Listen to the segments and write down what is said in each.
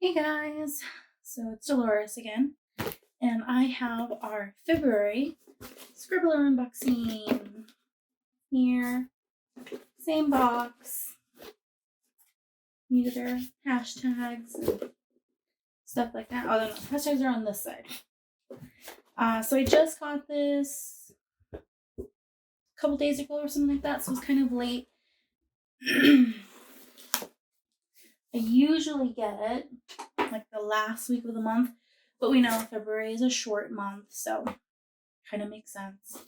Hey guys, so it's Dolores again, and I have our February Scribbler unboxing here. Same box. These are hashtags and stuff like that. Oh, no, hashtags are on this side. So I just got this a couple days ago or something like that, so it's kind of late. I usually get it like the last week of the month, but we know February is a short month, so kind of makes sense.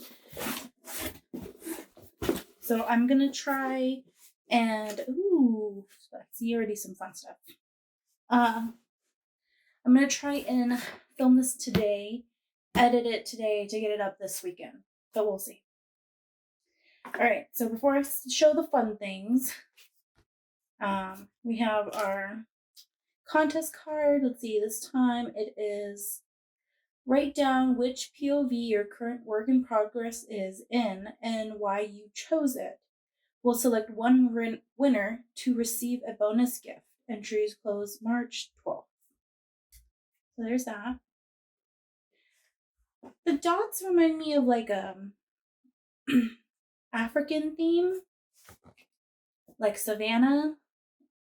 So I'm gonna try and I see already some fun stuff. I'm gonna try and film this today, edit it today to get it up this weekend, but we'll see. All right, so before I show the fun things, we have our contest card. Let's see, this time it is write down which POV your current work in progress is in and why you chose it. We'll select one winner to receive a bonus gift. Entries close March 12th. So there's that. The dots remind me of like a African theme, like savannah,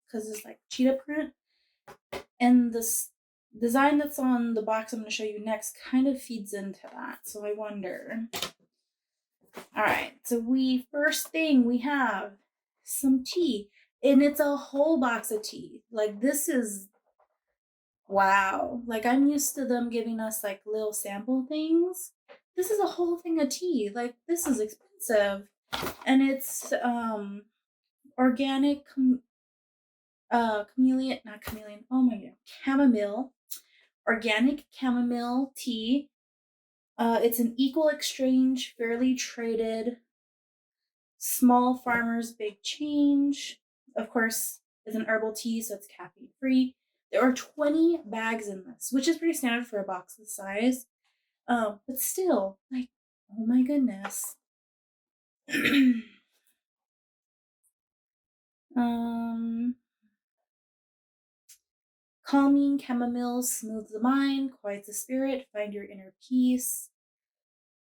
because it's like cheetah print. And this design that's on the box I'm going to show you next kind of feeds into that. So I wonder. All right, so first thing we have some tea, and it's a whole box of tea. Like this is wow. Like I'm used to them giving us like little sample things. This is a whole thing of tea. Like this is expensive, and it's organic chamomile, organic chamomile tea. It's an equal exchange, fairly traded, small farmers, big change. Of course, it's an herbal tea, so it's caffeine free. There are 20 bags in this, which is pretty standard for a box this size. But still, like, oh my goodness. Calming chamomile soothes the mind, quiets the spirit, find your inner peace.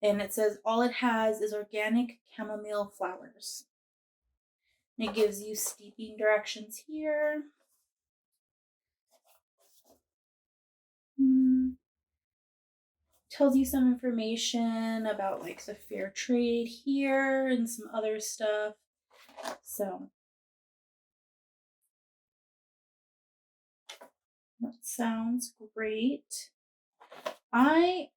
And it says all it has is organic chamomile flowers. And it gives you steeping directions here. Tells you some information about like the fair trade here and some other stuff. So that sounds great. I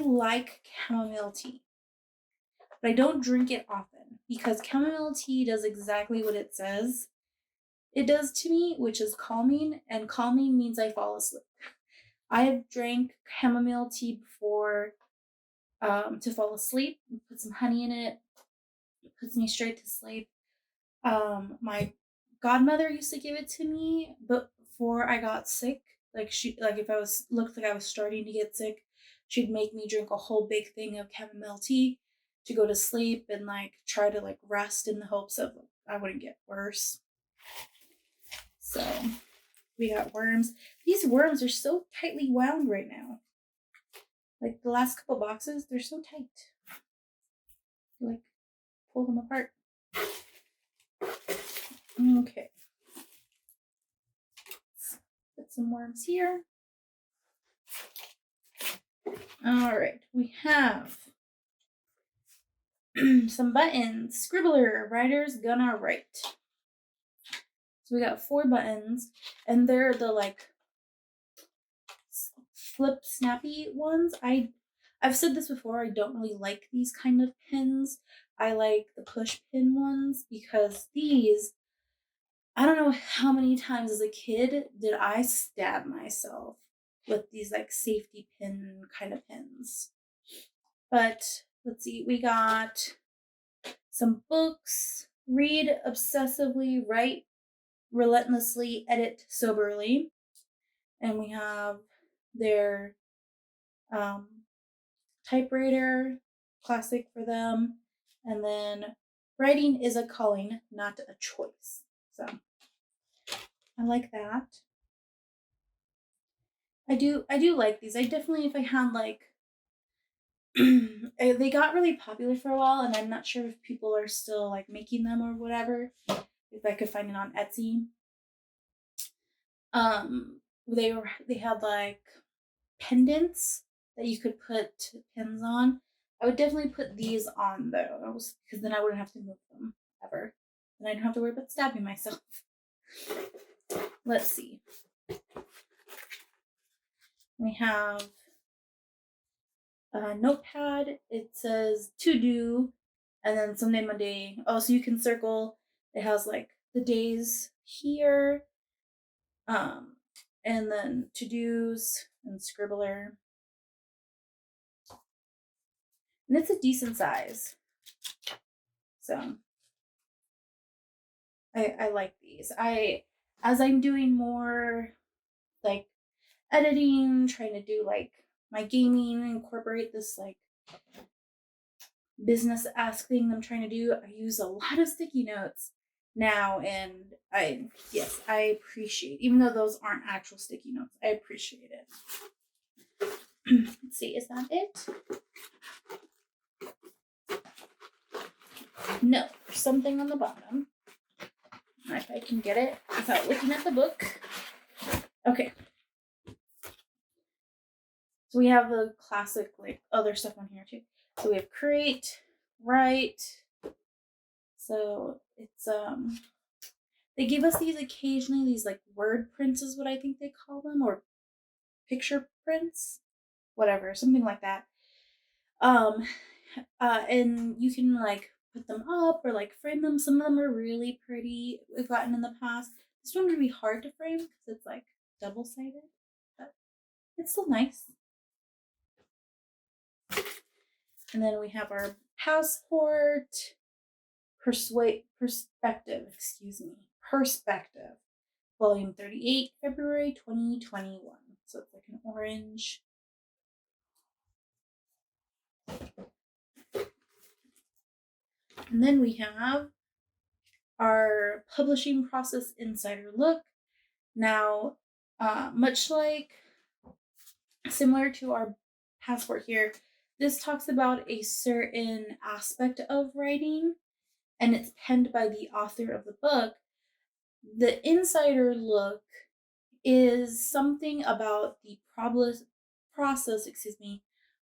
like chamomile tea, but I don't drink it often because chamomile tea does exactly what it says it does to me, which is calming, and calming means I fall asleep. I have drank chamomile tea before to fall asleep. Put some honey in it. It puts me straight to sleep. My godmother used to give it to me, but before I got sick, if I looked like I was starting to get sick, she'd make me drink a whole big thing of chamomile tea to go to sleep and like try to like rest in the hopes of I wouldn't get worse. So we got worms. These worms are so tightly wound right now. Like the last couple boxes, they're so tight. Like pull them apart. Okay. Let's put some worms here. All right, we have some buttons. Scribbler, writer's gonna write. So we got 4 buttons, and they're the like flip snappy ones. I've said this before, I don't really like these kind of pins. I like the push pin ones because these, I don't know how many times as a kid did I stab myself with these like safety pin kind of pins. But let's see, we got some books. Read obsessively, write relentlessly, edit soberly. And we have their typewriter, classic for them. And then writing is a calling, not a choice. So I like that. I do like these. I definitely, if I had like they got really popular for a while, and I'm not sure if people are still like making them or whatever. If I could find it on Etsy. They had like pendants that you could put pins on. I would definitely put these on those because then I wouldn't have to move them ever. And I don't have to worry about stabbing myself. Let's see. We have a notepad. It says to do, and then someday Monday. Oh, so you can circle. It has like the days here, and then to dos and Scribbler, and it's a decent size. So I like these. As I'm doing more like editing, trying to do like my gaming, incorporate this like business-esque thing I'm trying to do, I use a lot of sticky notes now, and I appreciate, even though those aren't actual sticky notes, I appreciate it. Let's see, is that it? No, there's something on the bottom. If I can get it without looking at the book. Okay. So we have the classic like other stuff on here too. So we have create, write. So it's they give us these occasionally, these like word prints is what I think they call them, or picture prints, whatever, something like that. And you can like put them up or like frame them. Some of them are really pretty. We've gotten in the past. This one would be hard to frame because it's like double-sided, but it's still nice. And then we have our passport, perspective, volume 38, February 2021. So it's like an orange. And then we have our publishing process insider look. Now, much like similar to our passport here, this talks about a certain aspect of writing, and it's penned by the author of the book. The insider look is something about the process,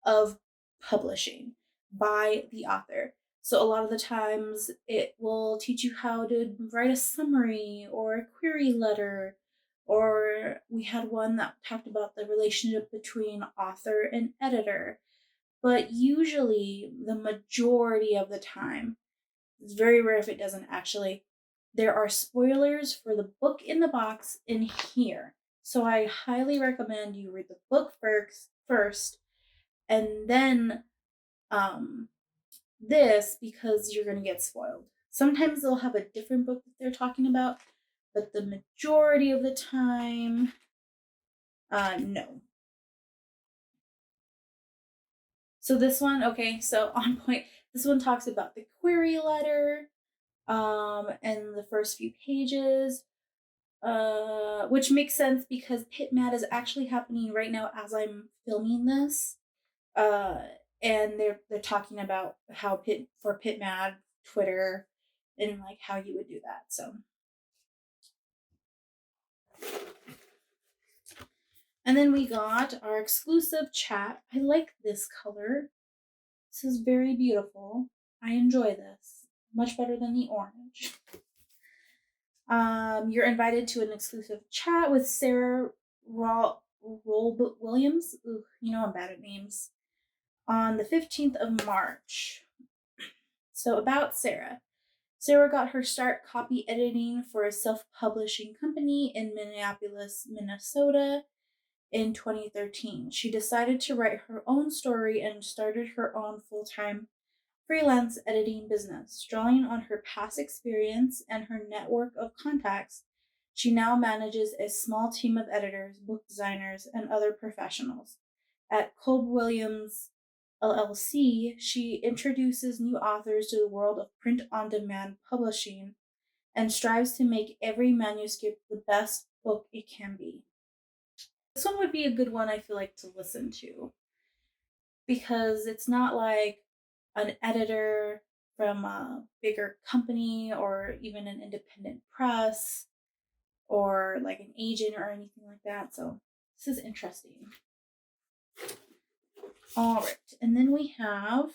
of publishing by the author. So a lot of the times it will teach you how to write a summary or a query letter, or we had one that talked about the relationship between author and editor. But usually, the majority of the time, it's very rare if it doesn't actually, there are spoilers for the book in the box in here. So I highly recommend you read the book first and then this, because you're going to get spoiled. Sometimes they'll have a different book that they're talking about, but the majority of the time, no. So this one, okay, so on point. This one talks about the query letter, and the first few pages, which makes sense because Pit Mad is actually happening right now as I'm filming this. And they're talking about how Pit Mad Twitter and like how you would do that. So, and then we got our exclusive chat. I like this color. This is very beautiful. I enjoy this much better than the orange. You're invited to an exclusive chat with Sarah Rawl Williams. Ooh, you know I'm bad at names. On the 15th of March. So about Sarah. Sarah got her start copy editing for a self-publishing company in Minneapolis, Minnesota in 2013. She decided to write her own story and started her own full-time freelance editing business. Drawing on her past experience and her network of contacts, she now manages a small team of editors, book designers, and other professionals. At Kolb Williams LLC, she introduces new authors to the world of print-on-demand publishing and strives to make every manuscript the best book it can be. This one would be a good one, I feel like, to listen to, because it's not like an editor from a bigger company or even an independent press or like an agent or anything like that. So this is interesting. All right, and then we have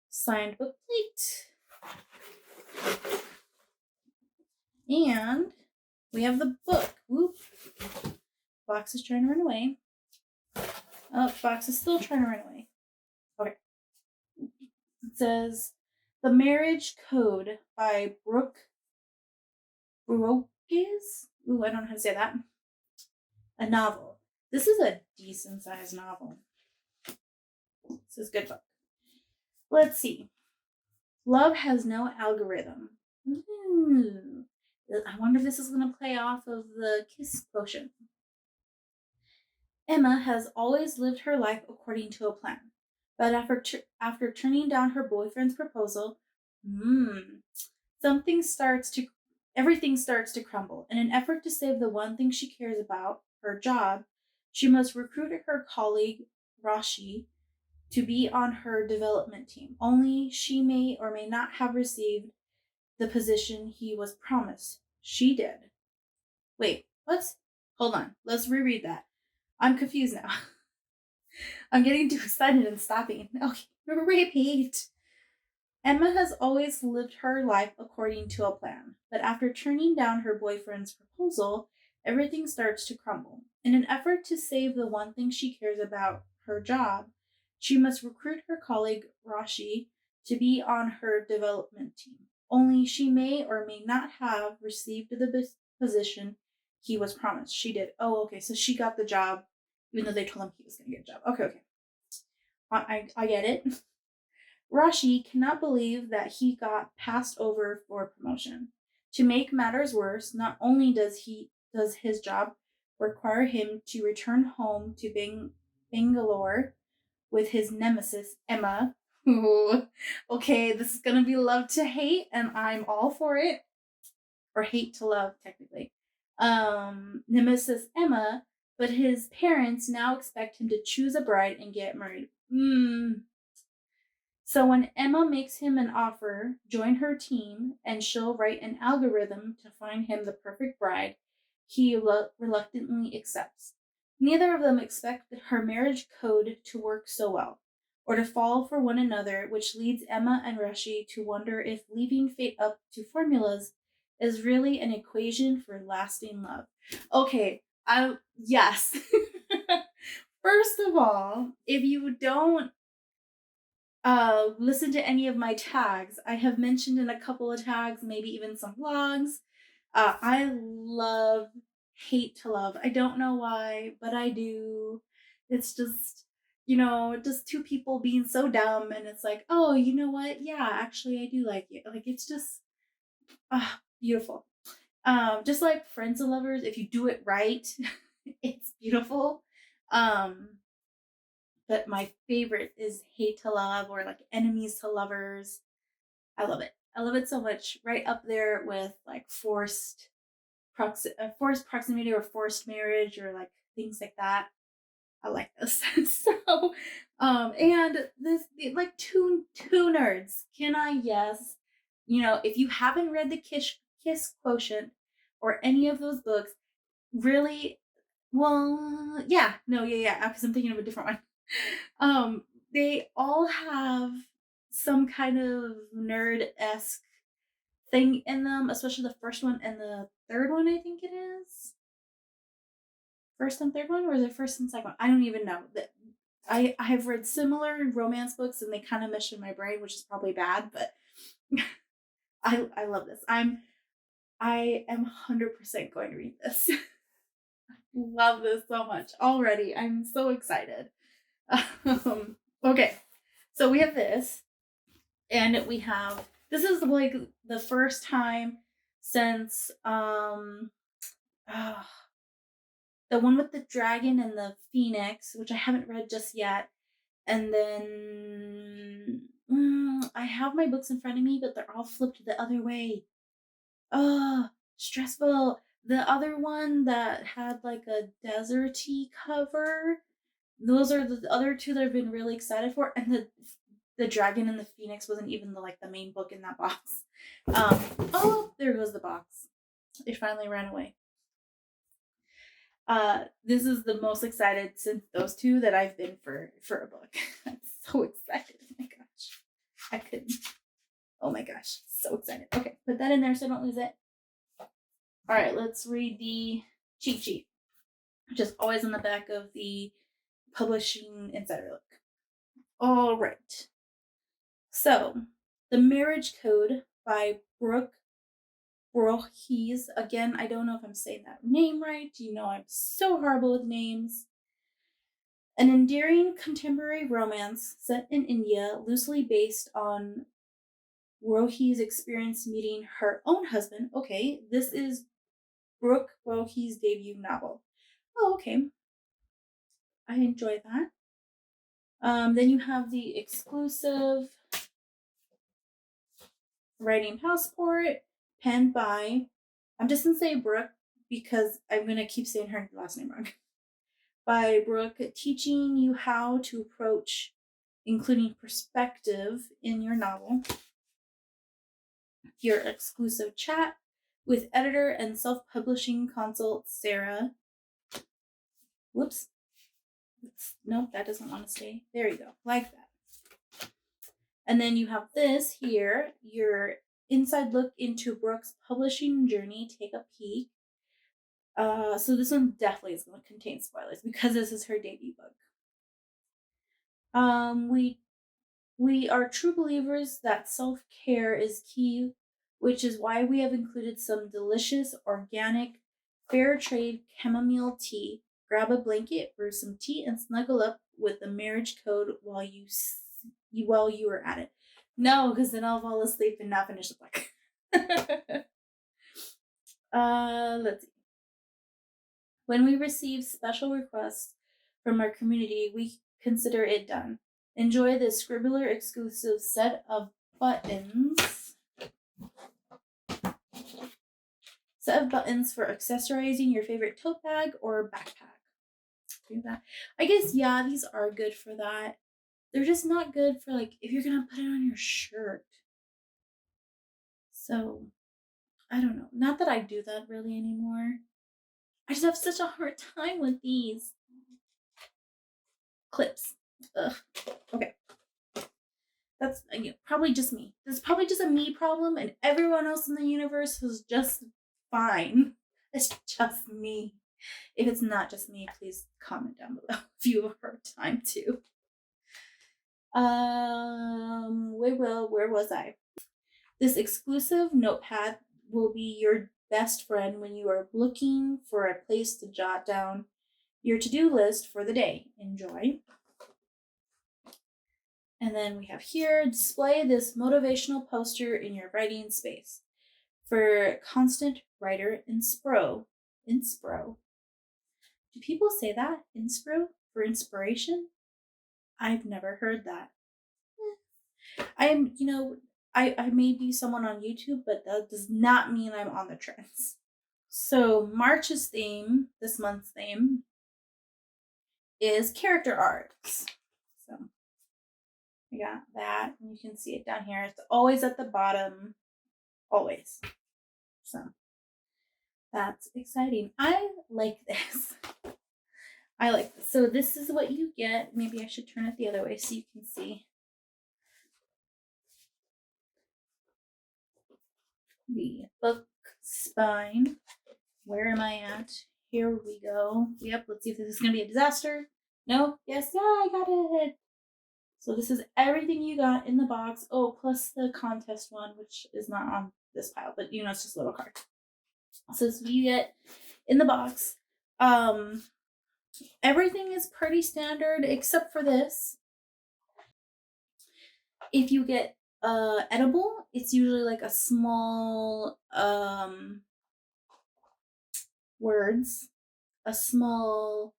signed book plate. And we have the book. Whoop. Box is trying to run away. Oh, box is still trying to run away. Okay. It says The Marriage Code by Brooke Brokes. Ooh, I don't know how to say that. A novel. This is a decent sized novel. This is a good book. Let's see. Love has no algorithm. I wonder if this is going to play off of the kiss quotient. Emma has always lived her life according to a plan, but after turning down her boyfriend's proposal, everything starts to crumble. In an effort to save the one thing she cares about, her job, she must recruit her colleague Rashi to be on her development team. Only she may or may not have received the position he was promised. She did. Wait, what? Hold on. Let's reread that. I'm confused now. I'm getting too excited and stopping. Okay, repeat. Emma has always lived her life according to a plan, but after turning down her boyfriend's proposal, everything starts to crumble. In an effort to save the one thing she cares about, her job, she must recruit her colleague Rashi to be on her development team. Only she may or may not have received the position he was promised. She did. Oh, okay, so she got the job, even though they told him he was going to get a job. Okay. I get it. Rashi cannot believe that he got passed over for promotion. To make matters worse, not only does his job require him to return home to Bangalore with his nemesis Emma. Ooh, okay, this is gonna be love to hate, and I'm all for it. Or hate to love, technically. Nemesis Emma, but his parents now expect him to choose a bride and get married. So when Emma makes him an offer, join her team, and she'll write an algorithm to find him the perfect bride, he reluctantly accepts. Neither of them expect her marriage code to work so well, or to fall for one another, which leads Emma and Rashi to wonder if leaving fate up to formulas is really an equation for lasting love. Okay, yes. First of all, if you don't listen to any of my tags, I have mentioned in a couple of tags, maybe even some vlogs. I love hate to love. I don't know why, but I do. It's just, just two people being so dumb, and it's like, oh, you know what? Yeah, actually, I do like you. Like, it's just beautiful. Just like friends and lovers, if you do it right, it's beautiful. But my favorite is hate to love, or like enemies to lovers. I love it. I love it so much. Right up there with like forced proximity or forced marriage, or like things like that. I like this. So, and this, like, two nerds. Can I? Yes. If you haven't read the Kiss Quotient or any of those books, really, well, yeah, no, yeah, because I'm thinking of a different one. They all have some kind of nerd-esque thing in them, especially the first one and the third one, I think it is. First and third one, or is it first and second one? I don't even know. I have read similar romance books, and they kind of mesh in my brain, which is probably bad, but I love this. I am 100% going to read this. Love this so much already. I'm so excited. Okay, so we have this, and this is like the first time since the one with the dragon and the phoenix, which I haven't read just yet, and then I have my books in front of me, but they're all flipped the other way. Stressful. The other one that had like a deserty cover, those are the other two that I've been really excited for. And the Dragon and the Phoenix wasn't even the main book in that box. Oh, there goes the box. It finally ran away. This is the most excited since those two that I've been for a book. I'm so excited. Oh my gosh. I couldn't. Oh my gosh. So excited. Okay, put that in there so I don't lose it. All right, let's read the cheat sheet, which is always on the back of the Publishing Insider Look. All right. So, The Marriage Code by Brooke Voorhees. Again, I don't know if I'm saying that name right. You know I'm so horrible with names. An endearing contemporary romance set in India, loosely based on Voorhees' experience meeting her own husband. Okay, this is Brooke Voorhees' debut novel. Oh, okay. I enjoy that. Then you have the exclusive writing passport penned by, I'm just going to say Brooke because I'm going to keep saying her last name wrong. By Brooke, teaching you how to approach including perspective in your novel. Your exclusive chat with editor and self-publishing consult Sarah. Whoops. Nope, that doesn't want to stay. There you go, like that. And then you have this here, your inside look into Brooke's publishing journey. Take a peek. So this one definitely is going to contain spoilers because this is her debut book. We are true believers that self-care is key, which is why we have included some delicious, organic, fair trade chamomile tea. Grab a blanket or some tea and snuggle up with the Marriage Code while you are at it. No, because then I'll fall asleep and not finish the book. Let's see. When we receive special requests from our community, we consider it done. Enjoy the Scribbler exclusive set of buttons. Set of buttons for accessorizing your favorite tote bag or backpack. Do that. I guess, yeah, these are good for that. They're just not good for if you're gonna put it on your shirt. So, I don't know. Not that I do that really anymore. I just have such a hard time with these clips. Ugh. Okay. That's probably just me. This is probably just a me problem, and everyone else in the universe is just fine. It's just me. If it's not just me, please comment down below if you have a hard time too. Where was I? This exclusive notepad will be your best friend when you are looking for a place to jot down your to-do list for the day. Enjoy. And then we have here, display this motivational poster in your writing space. For constant writer Inspro. Do people say that? Inspro? For inspiration? I've never heard that. I may be someone on YouTube, but that does not mean I'm on the trends. So March's theme, this month's theme, is character arcs. So I got that, and you can see it down here. It's always at the bottom, always. So that's exciting. I like this. I like this. So this is what you get. Maybe I should turn it the other way so you can see. The book spine. Where am I at? Here we go. Yep, let's see if this is going to be a disaster. No? Yes? Yeah, I got it. So this is everything you got in the box. Oh, plus the contest one, which is not on this pile, but it's just a little card. So this is what you get in the box. Everything is pretty standard except for this. If you get edible, it's usually like a small words, a small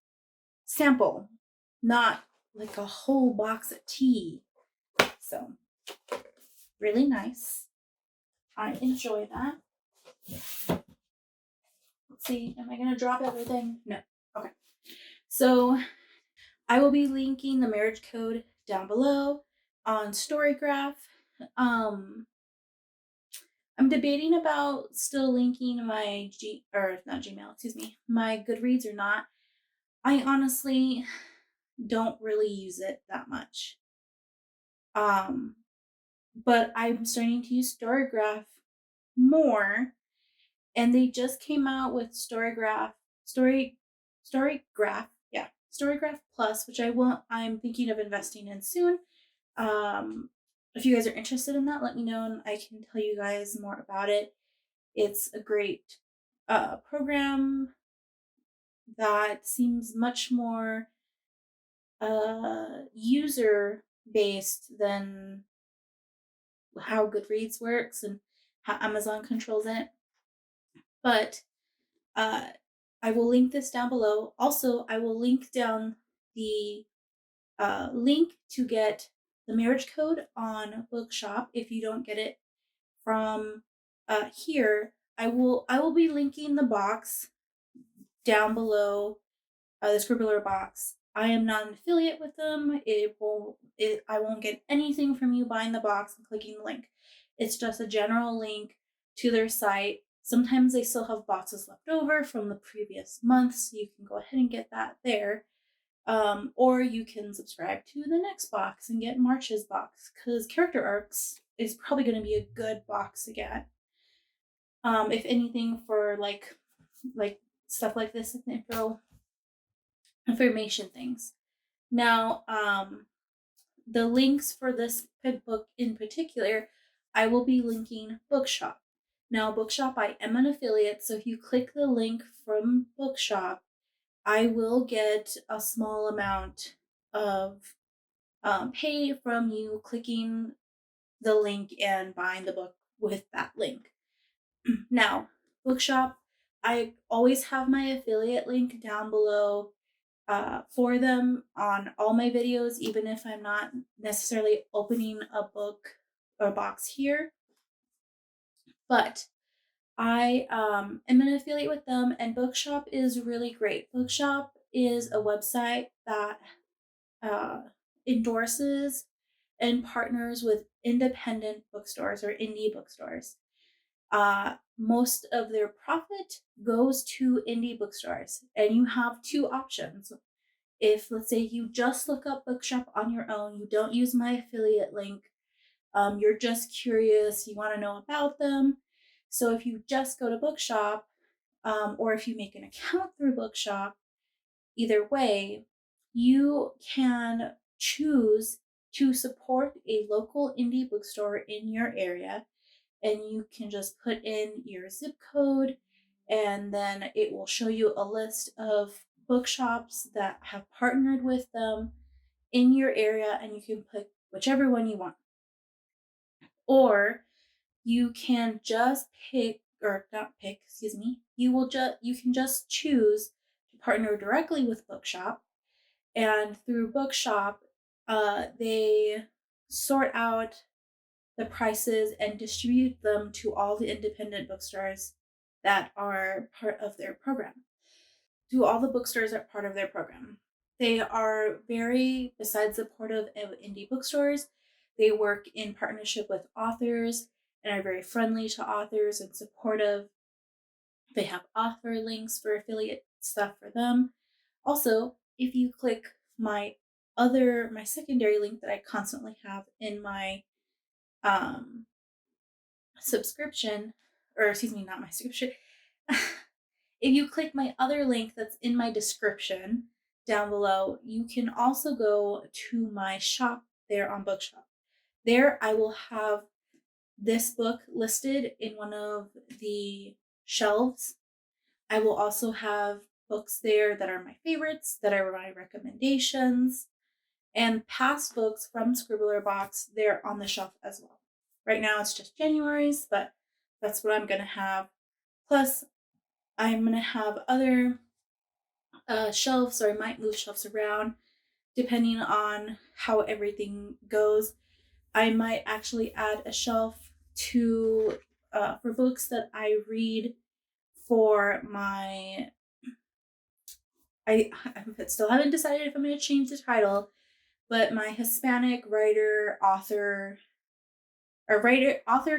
sample, not like a whole box of tea. So really nice. I enjoy that. Let's see. Am I going to drop everything? No. Okay. So I will be linking the marriage code down below on Storygraph. I'm debating about still linking my my Goodreads or not. I honestly don't really use it that much. But I'm starting to use Storygraph more, and they just came out with Storygraph Plus, which I'm thinking of investing in soon. If you guys are interested in that, let me know and I can tell you guys more about it. It's a great program that seems much more user based than how Goodreads works and how Amazon controls it. But I will link this down below. Also, I will link down the link to get the marriage code on Bookshop if you don't get it from here. I will be linking the box down below, the Scribbler box. I am not an affiliate with them. I won't get anything from you buying the box and clicking the link. It's just a general link to their site. Sometimes they still have boxes left over from the previous month, so you can go ahead and get that there. Or you can subscribe to the next box and get March's box, because Character Arcs is probably going to be a good box to get. If anything, for like stuff like this, information things. Now, the links for this book in particular, I will be linking Bookshop. Now, Bookshop, I am an affiliate, so if you click the link from Bookshop, I will get a small amount of pay from you clicking the link and buying the book with that link. Now, Bookshop, I always have my affiliate link down below for them on all my videos, even if I'm not necessarily opening a book or box here. But I am an affiliate with them, and Bookshop is really great. Bookshop is a website that endorses and partners with independent bookstores or indie bookstores. Most of their profit goes to indie bookstores, and you have two options. If, let's say, you just look up Bookshop on your own, you don't use my affiliate link, you're just curious, you want to know about them. So if you just go to Bookshop, or if you make an account through Bookshop, either way, you can choose to support a local indie bookstore in your area, and you can just put in your zip code, and then it will show you a list of bookshops that have partnered with them in your area, and you can pick whichever one you want. Or you can just you can just choose to partner directly with Bookshop, and through Bookshop, they sort out the prices and distribute them to all the independent bookstores that are part of their program. To all the bookstores that are part of their program. They are very, besides supportive of indie bookstores, they work in partnership with authors and are very friendly to authors and supportive. They have author links for affiliate stuff for them. Also, if you click my secondary link that I constantly have in my subscription, or excuse me, not my subscription. If you click my other link that's in my description down below, you can also go to my shop there on Bookshop. There I will have this book listed in one of the shelves. I will also have books there that are my favorites, that are my recommendations, and past books from Scribbler box there on the shelf as well. Right now it's just January's, but that's what I'm going to have. Plus, I'm going to have other shelves, or I might move shelves around depending on how everything goes. I might actually add a shelf to for books that I read for my, I still haven't decided if I'm going to change the title, but my Hispanic writer, author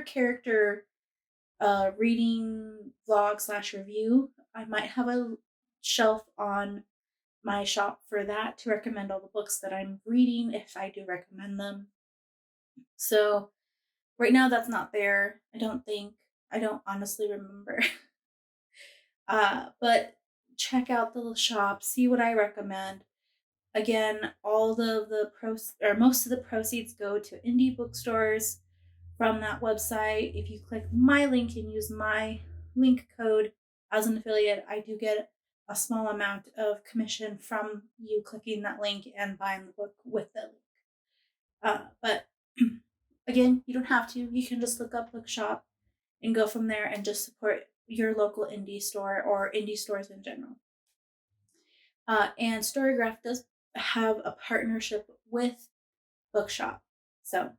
character reading vlog / review. I might have a shelf on my shop for that to recommend all the books that I'm reading if I do recommend them. So right now that's not there. I don't honestly remember. But check out the shop, see what I recommend. Again, all the most of the proceeds go to indie bookstores from that website. If you click my link and use my link code as an affiliate, I do get a small amount of commission from you clicking that link and buying the book with the link. But again, you don't have to. You can just look up Bookshop and go from there and just support your local indie store or indie stores in general. And Storygraph does have a partnership with Bookshop. So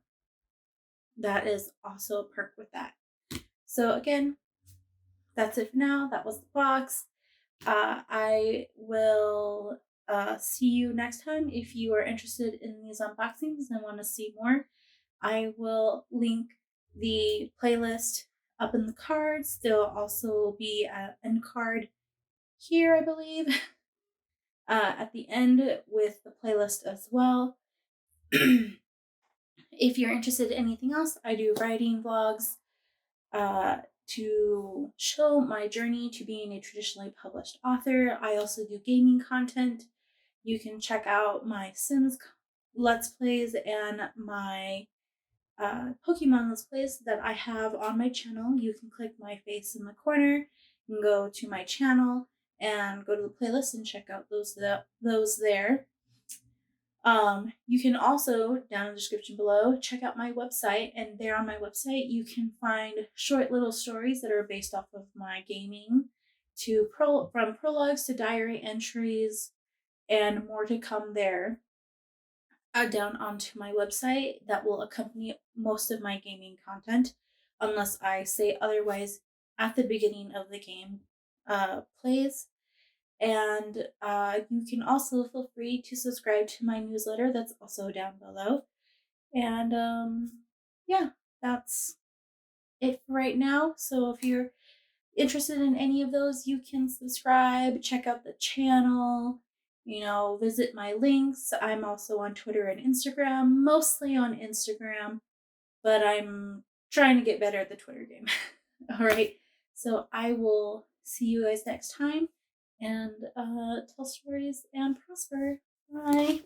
that is also a perk with that. So again, that's it for now. That was the box. I will see you next time. If you are interested in these unboxings and want to see more, I will link the playlist up in the cards. There'll also be an end card here, I believe, at the end with the playlist as well. If you're interested in anything else, I do writing vlogs to show my journey to being a traditionally published author. I also do gaming content. You can check out my Sims Let's Plays and my Pokemon Let's Plays that I have on my channel. You can click my face in the corner and go to my channel and go to the playlist and check out those there. You can also, down in the description below, check out my website, and there on my website you can find short little stories that are based off of my gaming, from prologues to diary entries and more to come there. Down onto my website that will accompany most of my gaming content, unless I say otherwise at the beginning of the game plays. And you can also feel free to subscribe to my newsletter that's also down below. And yeah, that's it for right now. So if you're interested in any of those, you can subscribe, check out the channel, visit my links. I'm also on Twitter and Instagram, mostly on Instagram, but I'm trying to get better at the Twitter game. All right, so I will see you guys next time, and tell stories and prosper. Bye.